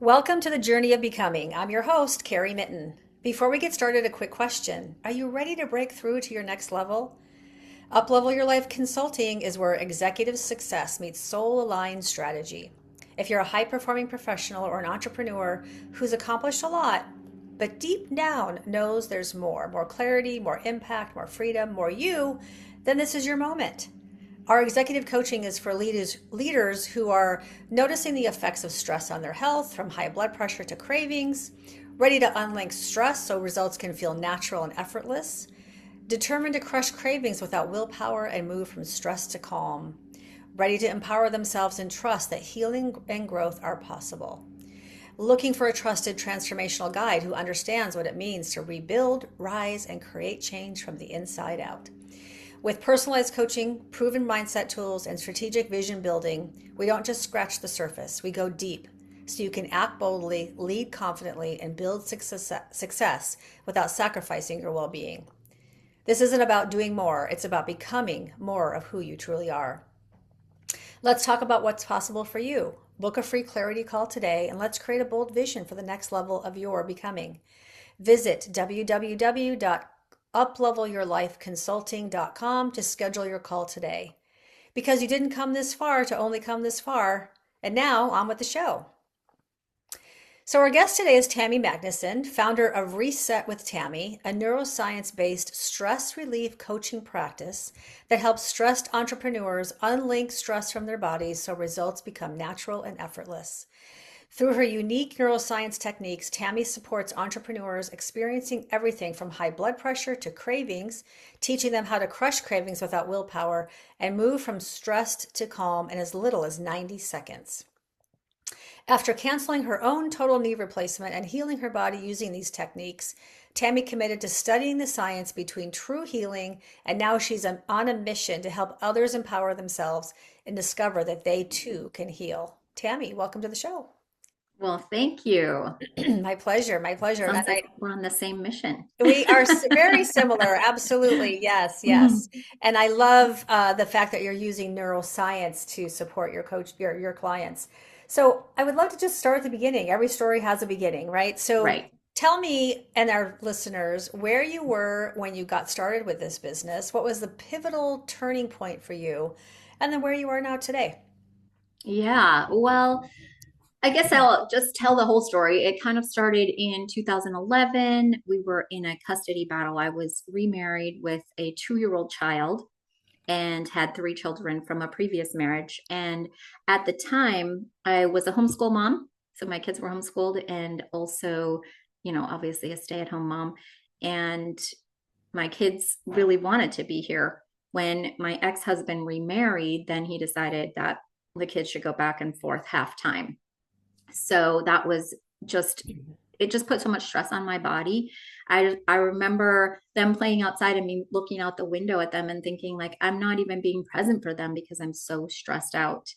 Welcome to the Journey of Becoming. I'm your host, Karrie Mitten. Before we get started, a quick question. Are you ready to break through to your next level? Uplevel Your Life Consulting is where executive success meets soul aligned strategy. If you're a high performing professional or an entrepreneur who's accomplished a lot, but deep down knows there's more clarity, more impact, more freedom, more you, then this is your moment. Our executive coaching is for leaders who are noticing the effects of stress on their health, from high blood pressure to cravings, ready to unlink stress so results can feel natural and effortless, determined to crush cravings without willpower and move from stress to calm, ready to empower themselves and trust that healing and growth are possible, looking for a trusted transformational guide who understands what it means to rebuild, rise, and create change from the inside out. With personalized coaching, proven mindset tools, and strategic vision building, we don't just scratch the surface, we go deep so you can act boldly, lead confidently, and build success without sacrificing your well being. This isn't about doing more, it's about becoming more of who you truly are. Let's talk about what's possible for you. Book a free clarity call today and let's create a bold vision for the next level of your becoming. Visit www.uplevelyourlifeconsulting.com to schedule your call today. Because you didn't come this far to only come this far. And now on with the show. So our guest today is Tammy Magnuson, founder of Reset with Tammy, a neuroscience-based stress relief coaching practice that helps stressed entrepreneurs unlink stress from their bodies so results become natural and effortless. Through her unique neuroscience techniques, Tammy supports entrepreneurs experiencing everything from high blood pressure to cravings, teaching them how to crush cravings without willpower and move from stressed to calm in as little as 90 seconds. After canceling her own total knee replacement and healing her body using these techniques, Tammy committed to studying the science between true healing, and now she's on a mission to help others empower themselves and discover that they too can heal. Tammy, welcome to the show. Well, thank you. My pleasure, my pleasure. And Sounds like we're on the same mission. we are very similar. Absolutely. Yes, yes. And I love the fact that you're using neuroscience to support your clients. So I would love to just start at the beginning. Every story has a beginning, right? So Right. tell me and our listeners where you were when you got started with this business. What was the pivotal turning point for you? And then where you are now today. Yeah. Well, I guess I'll just tell the whole story. It kind of started in 2011. We were in a custody battle. I was remarried with a 2-year-old child and had 3 children from a previous marriage. And at the time, I was a homeschool mom. So my kids were homeschooled and also, obviously a stay-at-home mom. And my kids really wanted to be here. When my ex-husband remarried, then he decided that the kids should go back and forth half time. So that was just it just put so much stress on my body. I remember them playing outside and me looking out the window at them and thinking like I'm not even being present for them because I'm so stressed out.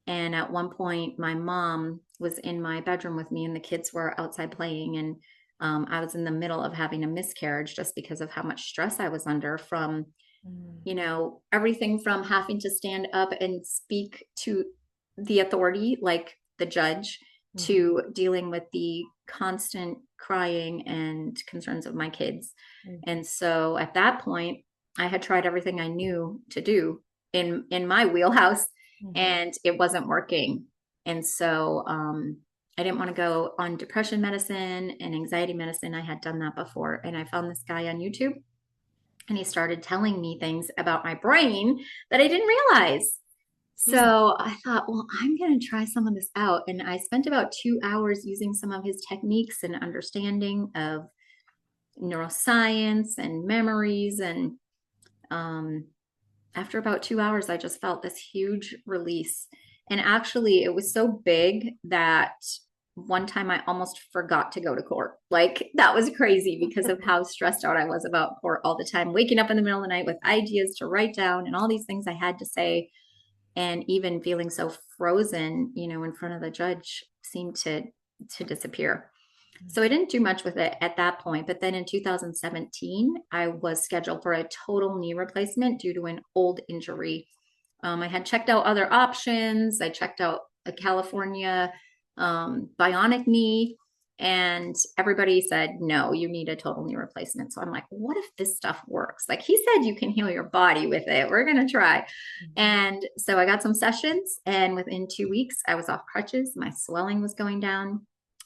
And at one point, my mom was in my bedroom with me, and the kids were outside playing. And I was in the middle of having a miscarriage just because of how much stress I was under from, Mm, everything from having to stand up and speak to the authority, like the judge, mhm, to dealing with the constant crying and concerns of my kids. mhm, And so at that point, I had tried everything I knew to do in my wheelhouse, mhm. and it wasn't working. And so I didn't want to go on depression medicine and anxiety medicine. I had done that before, and I found this guy on YouTube, and he started telling me things about my brain that I didn't realize. So I thought, well, I'm going to try some of this out. And I spent about 2 hours using some of his techniques and understanding of neuroscience and memories. And um, after about 2 hours, I just felt this huge release. And actually, it was so big that one time I almost forgot to go to court. Like that was crazy because of how stressed out I was about court all the time, waking up in the middle of the night with ideas to write down and all these things I had to say. And even feeling so frozen, in front of the judge seemed to disappear. So I didn't do much with it at that point. But then in 2017, I was scheduled for a total knee replacement due to an old injury. I had checked out other options. I checked out California bionic knee. And everybody said, no, you need a total knee replacement. So I'm like, what if this stuff works? Like he said, you can heal your body with it. We're going to try. And so I got some sessions, and within 2 weeks, I was off crutches. My swelling was going down.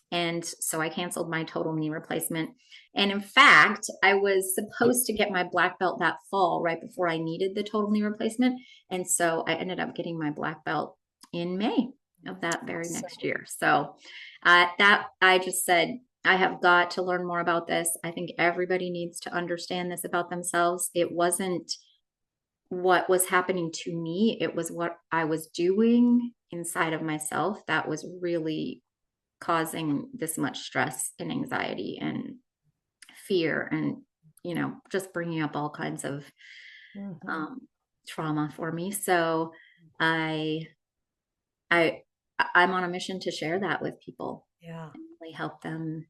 And so I canceled my total knee replacement. And in fact, I was supposed to get my black belt that fall right before I needed the total knee replacement. And so I ended up getting my black belt in May of that very next year. So that I just said, I have got to learn more about this. I think everybody needs to understand this about themselves. It wasn't what was happening to me, it was what I was doing inside of myself that was really causing this much stress and anxiety and fear, and just bringing up all kinds of trauma for me. So I I'm on a mission to share that with people. Yeah. And really help them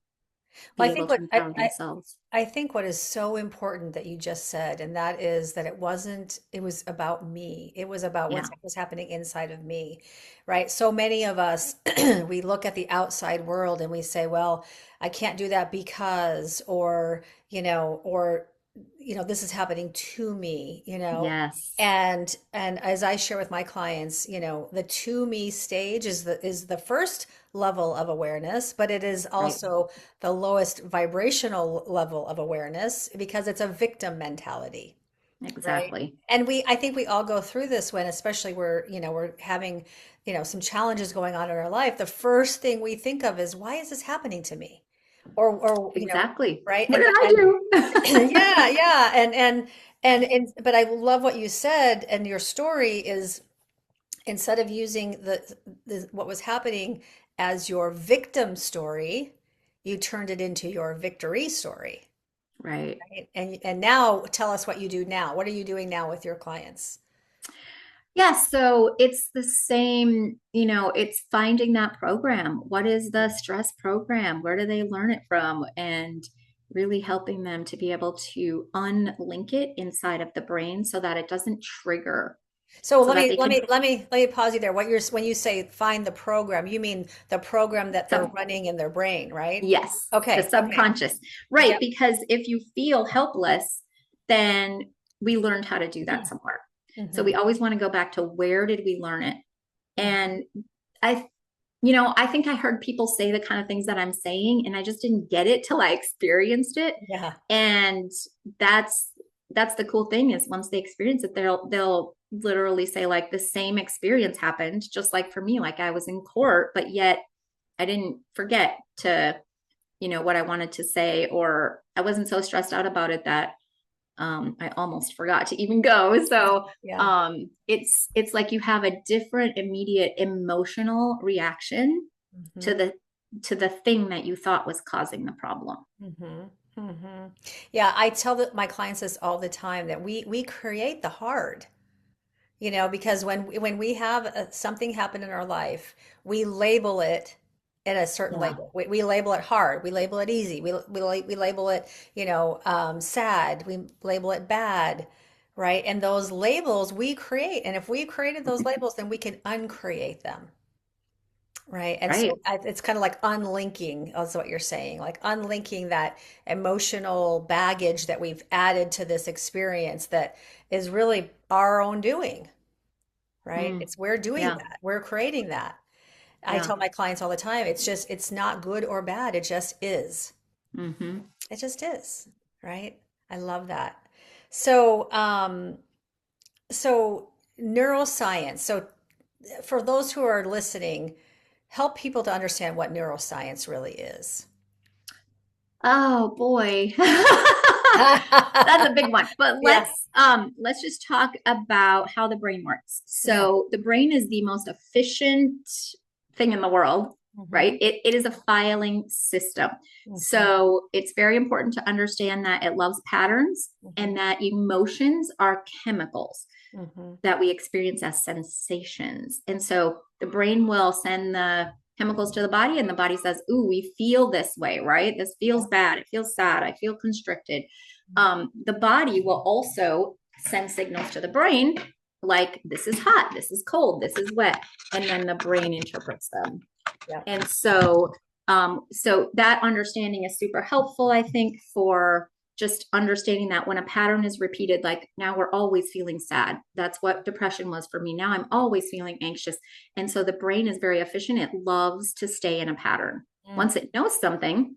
Well, be able to empower themselves. I think what is so important that you just said, and that is that it was about me. It was about what Yeah. was happening inside of me, right? So many of us, we look at the outside world and we say, well, I can't do that because, this is happening to me, Yes. and as I share with my clients, the to me stage is the first level of awareness, but it is Right. also the lowest vibrational level of awareness because it's a victim mentality, right? Exactly. And I think we all go through this when, especially we're having, some challenges going on in our life. The first thing we think of is, why is this happening to me? Or Exactly. right? What did I do? Yeah, yeah. But I love what you said, and your story is, instead of using the what was happening as your victim story, you turned it into your victory story. Right. Right? And now tell us what you do now. What are you doing now with your clients? Yeah, so it's the same, it's finding that program. What is the stress program? Where do they learn it from? And really helping them to be able to unlink it inside of the brain so that it doesn't trigger, So so let that me they let can. me let me let me pause you there. When you say find the program, you mean the program that they're So, running in their brain, right? yes, the Okay, okay. subconscious, right? Yep. Because if you feel helpless, then we learned how to do that somewhere. So Hmm. we always want to go back to, where did we learn it? Hmm. And I I think I heard people say the kind of things that I'm saying, and I just didn't get it till I experienced it. Yeah. And that's the cool thing, is once they experience it, they'll literally say, like, the same experience happened, just like for me, like I was in court, but yet I didn't forget to, what I wanted to say, or I wasn't so stressed out about it that I almost forgot to even go. Yeah. So Yeah. it's like you have a different immediate emotional reaction to Hmm. the thing that you thought was causing the problem. Hmm. Hmm. Yeah, I tell my clients this all the time, that we create the hard. Because when we have something happen in our life, we label it in a certain Yeah. label. We label it hard. We label it easy. We label it, sad. We label it bad, right? And those labels we create. And if we created those labels, then we can uncreate them, right? And Right. so it's kind of like unlinking, is what you're saying, like unlinking that emotional baggage that we've added to this experience that is really our own doing, right? Mm. We're doing Yeah. that. We're creating that. I Yeah. tell my clients all the time, it's not good or bad. It just is. Mm-hmm. It just is, right? I love that. So, so neuroscience. So for those who are listening, help people to understand what neuroscience really is. Oh boy. That's a big one. But Yeah. let's just talk about how the brain works. Yeah. So the brain is the most efficient thing in the world, right? Hmm. It is a filing system. Hmm. So it's very important to understand that it loves patterns, Hmm. and that emotions are chemicals Hmm. that we experience as sensations. And so the brain will send the chemicals to the body, and the body says, ooh, we feel this way, right? This feels bad. It feels sad. I feel constricted. The body will also send signals to the brain, like, this is hot, this is cold, this is wet. And then the brain interprets them. Yeah. And so that understanding is super helpful, I think, for just understanding that when a pattern is repeated, like now we're always feeling sad. That's what depression was for me. Now I'm always feeling anxious. And so the brain is very efficient. It loves to stay in a pattern. Mm. Once it knows something,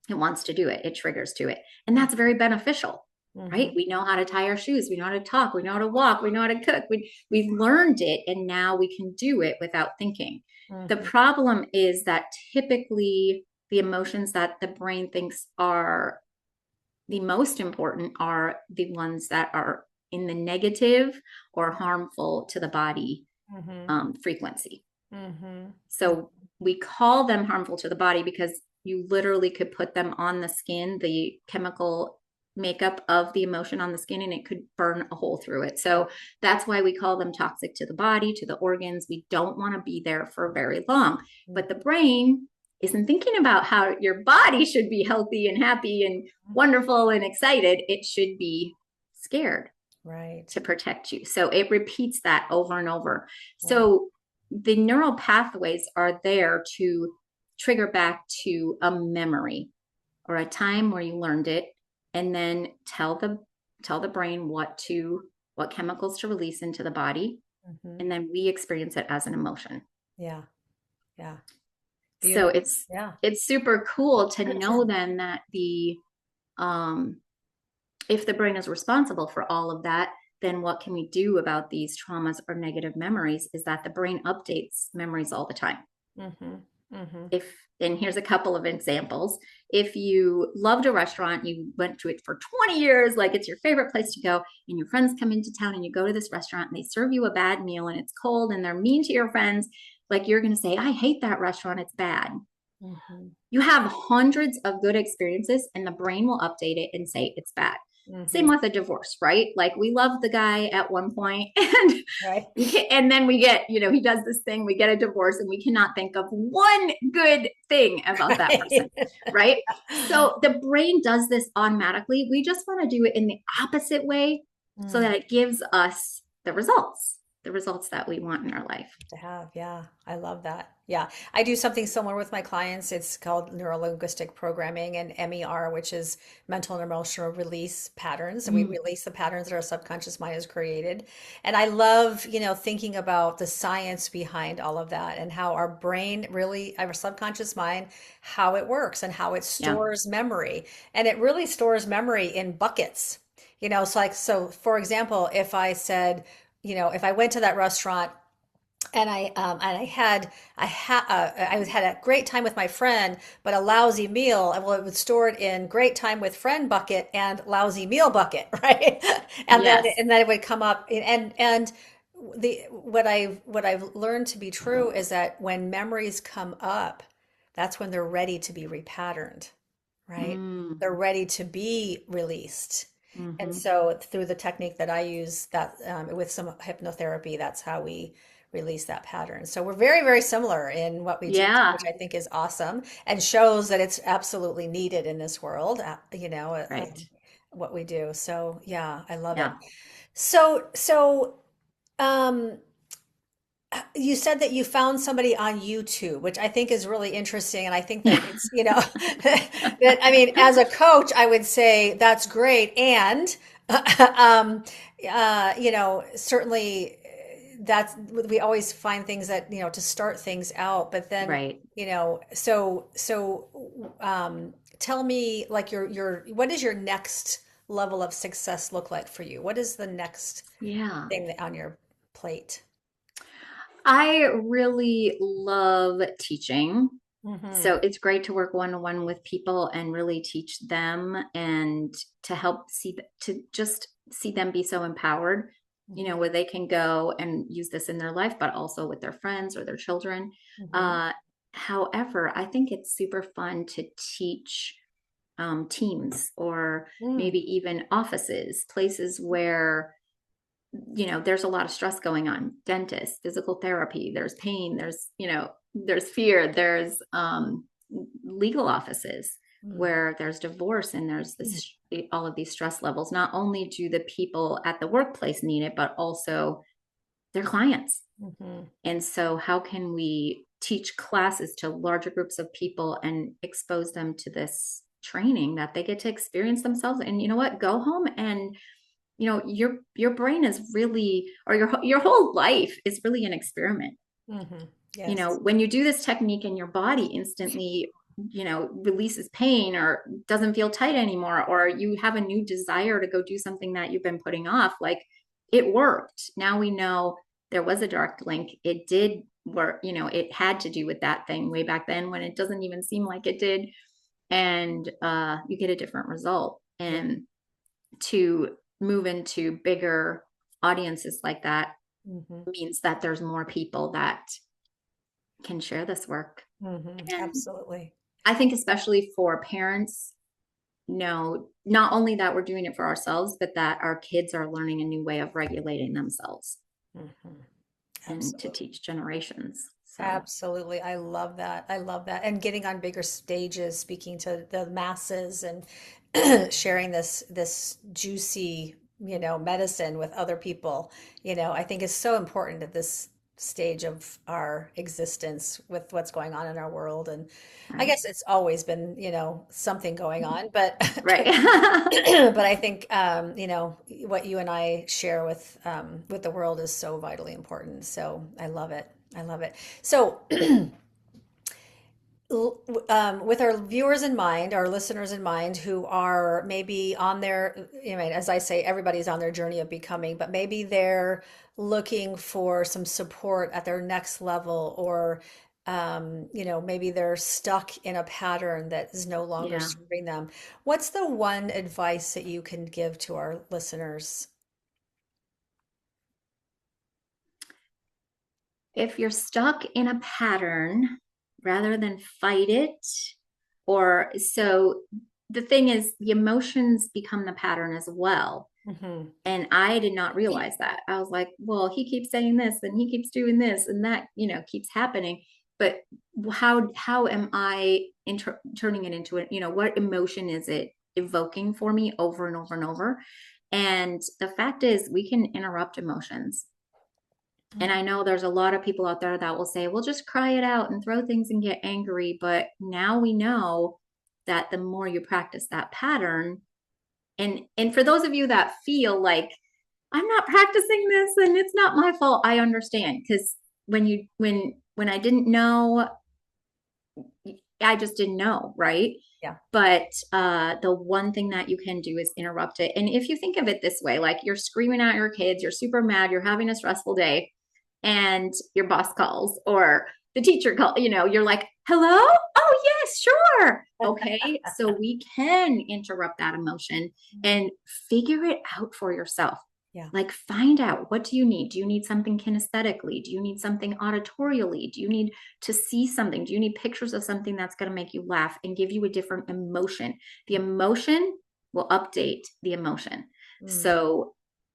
it wants to do it. It triggers to it. And that's very beneficial, Mm-hmm. right? We know how to tie our shoes. We know how to talk. We know how to walk. We know how to cook. We've learned it, and now we can do it without thinking. The Mm-hmm. problem is that typically the emotions that the brain thinks are the most important are the ones that are in the negative or harmful to the body Mm-hmm. frequency. Mm-hmm. So we call them harmful to the body because you literally could put them on the skin, the chemical makeup of the emotion on the skin, and it could burn a hole through it. So that's why we call them toxic to the body, to the organs. We don't want to be there for very long. But the brain isn't thinking about how your body should be healthy and happy and wonderful and excited. It should be scared Right. to protect you. So it repeats that over and over. Right. So the neural pathways are there to trigger back to a memory or a time where you learned it, and then tell the brain what chemicals to release into the body, Mm-hmm. and then we experience it as an emotion. Yeah. Yeah. So Beautiful. it's Yeah. it's super cool to know then that the um if the brain is responsible for all of that, then what can we do about these traumas or negative memories is that the brain updates memories all the time. Mm-hmm. Mm-hmm. If and here's a couple of examples. If you loved a restaurant, you went to it for 20 years, like it's your favorite place to go, and your friends come into town and you go to this restaurant and they serve you a bad meal and it's cold and they're mean to your friends, like you're going to say, I hate that restaurant, it's bad. Mm-hmm. You have hundreds of good experiences and the brain will update it and say it's bad. Mm-hmm. Same with a divorce, right? Like we love the guy at one point and Right. and then we get, he does this thing, we get a divorce and we cannot think of one good thing about that person, right? So the brain does this automatically. We just want to do it in the opposite way so Mm. that it gives us the results that we want in our life. To have, yeah, I love that. Yeah, I do something similar with my clients. It's called neuro-linguistic programming and MER, which is mental and emotional release patterns. And we Mm, release the patterns that our subconscious mind has created. And I love, thinking about the science behind all of that and how our brain really, our subconscious mind, how it works and how it yeah. stores memory. And it really stores memory in buckets. So for example, if I said, if I went to that restaurant and I had a great time with my friend, but a lousy meal. Well, it would store it in great time with friend bucket and lousy meal bucket, right? And then Yes. it would come up and the what I've learned to be true is that when memories come up, that's when they're ready to be repatterned, right? Mm, They're ready to be released. And hmm. so through the technique that I use that with some hypnotherapy, that's how we release that pattern. So we're very, very similar in what we teach, Yeah. which I think is awesome and shows that it's absolutely needed in this world, Right. what we do. So yeah, I love it. Yeah. So um, you said that you found somebody on YouTube, which I think is really interesting. And I think that it's, that I mean, as a coach, I would say that's great. And, um, certainly that's, we always find things that, to start things out. But then, Right. tell me like what does your next level of success look like for you? What is the next Yeah. thing on your plate? I really love teaching. Hmm. So it's great to work one-on-one with people and really teach them and to help to just see them be so empowered, Hmm. where they can go and use this in their life, but also with their friends or their children. Hmm. Uh, However, I think it's super fun to teach teams or Mm. maybe even offices, places where there's a lot of stress going on. Dentists, physical therapy, there's pain, there's fear, there's legal offices Mm. where there's divorce and there's this all of these stress levels. Not only do the people at the workplace need it, but also their clients. Mhm. And so how can we teach classes to larger groups of people and expose them to this training that they get to experience themselves. And you know what? Go home and your brain is really, or your whole life is really an experiment. Mm-hmm. Yes. When you do this technique and your body instantly releases pain or doesn't feel tight anymore, or you have a new desire to go do something that you've been putting off, like, it worked. Now we know there was a direct link. It did work. It had to do with that thing way back then when it doesn't even seem like it did. And you get a different result. And to move into bigger audiences like that means that there's more people that can share this work. And Absolutely. I think especially for parents, not only that we're doing it for ourselves, but that our kids are learning a new way of regulating themselves and to teach generations. So Absolutely. I love that. I love that. And getting on bigger stages, speaking to the masses and sharing this juicy, medicine with other people, I think is so important at this stage of our existence with what's going on in our world. And I right. guess it's always been, something going on, but Right. but I think what you and I share with the world is so vitally important. So I love it. I love it. So with our viewers in mind, our listeners in mind, who are maybe on their, as I say, everybody's on their journey of becoming, but maybe they're looking for some support at their next level, or maybe they're stuck in a pattern that is no longer Yeah. serving them. What's the one advice that you can give to our listeners? If you're stuck in a pattern, rather than fight it, or so the thing is, the emotions become the pattern as well. Hmm. And I did not realize that. I was like, well, he keeps saying this and he keeps doing this and that, keeps happening. But how am I turning it into it? What emotion is it evoking for me over and over and over? And the fact is, we can interrupt emotions. And I know there's a lot of people out there that will say, well, just cry it out and throw things and get angry. But now we know that the more you practice that pattern, and for those of you that feel like I'm not practicing this and it's not my fault, I understand. Because when I didn't know, I just didn't know, right? Yeah. But the one thing that you can do is interrupt it. And if you think of it this way, like, you're screaming at your kids, you're super mad, you're having a stressful day, and your boss calls or the teacher calls, you're like, hello? Oh, yes, sure. Okay. So we can interrupt that emotion and figure it out for yourself. Yeah. Like, find out, what do you need? Do you need something kinesthetically? Do you need something auditorially? Do you need to see something? Do you need pictures of something that's going to make you laugh and give you a different emotion? The emotion will update the emotion. So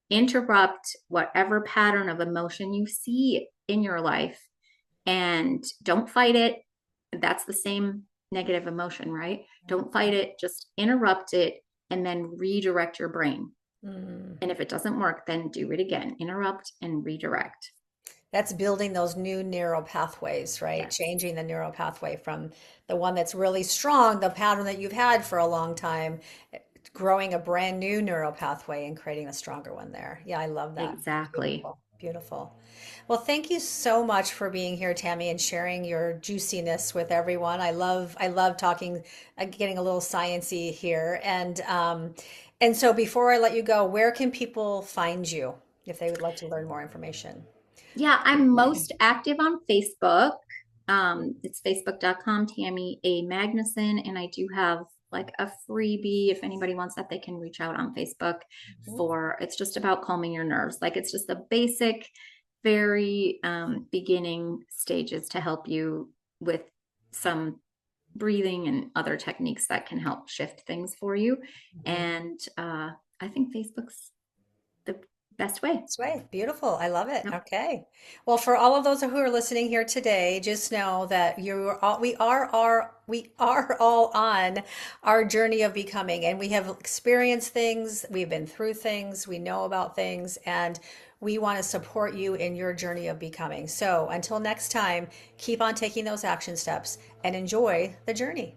interrupt whatever pattern of emotion you see in your life and don't fight it. That's the same negative emotion, right? Don't fight it, just interrupt it and then redirect your brain. And if it doesn't work, then do it again. Interrupt and redirect. That's building those new neural pathways, right? Yes, Changing the neural pathway from the one that's really strong, the pattern that you've had for a long time, growing a brand new neural pathway and creating a stronger one there. Yeah, I love that. exactly. Beautiful. Beautiful. Well, thank you so much for being here, Tammy, and sharing your juiciness with everyone. I love talking, getting a little sciencey here. And so before I let you go, where can people find you if they would like to learn more information? Yeah, I'm most active on Facebook. It's facebook.com, Tammy A. Magnuson. And I do have like a freebie. If anybody wants that, they can reach out on Facebook it's just about calming your nerves. Like, it's just a basic, very beginning stages to help you with some breathing and other techniques that can help shift things for you. Mhm. And I think Facebook's the best way. This way. Beautiful. I love it. Yep. Okay. Well, for all of those who are listening here today, just know that we are all on our journey of becoming, and we have experienced things, we've been through things, we know about things, and we want to support you in your journey of becoming. So until next time, keep on taking those action steps and enjoy the journey.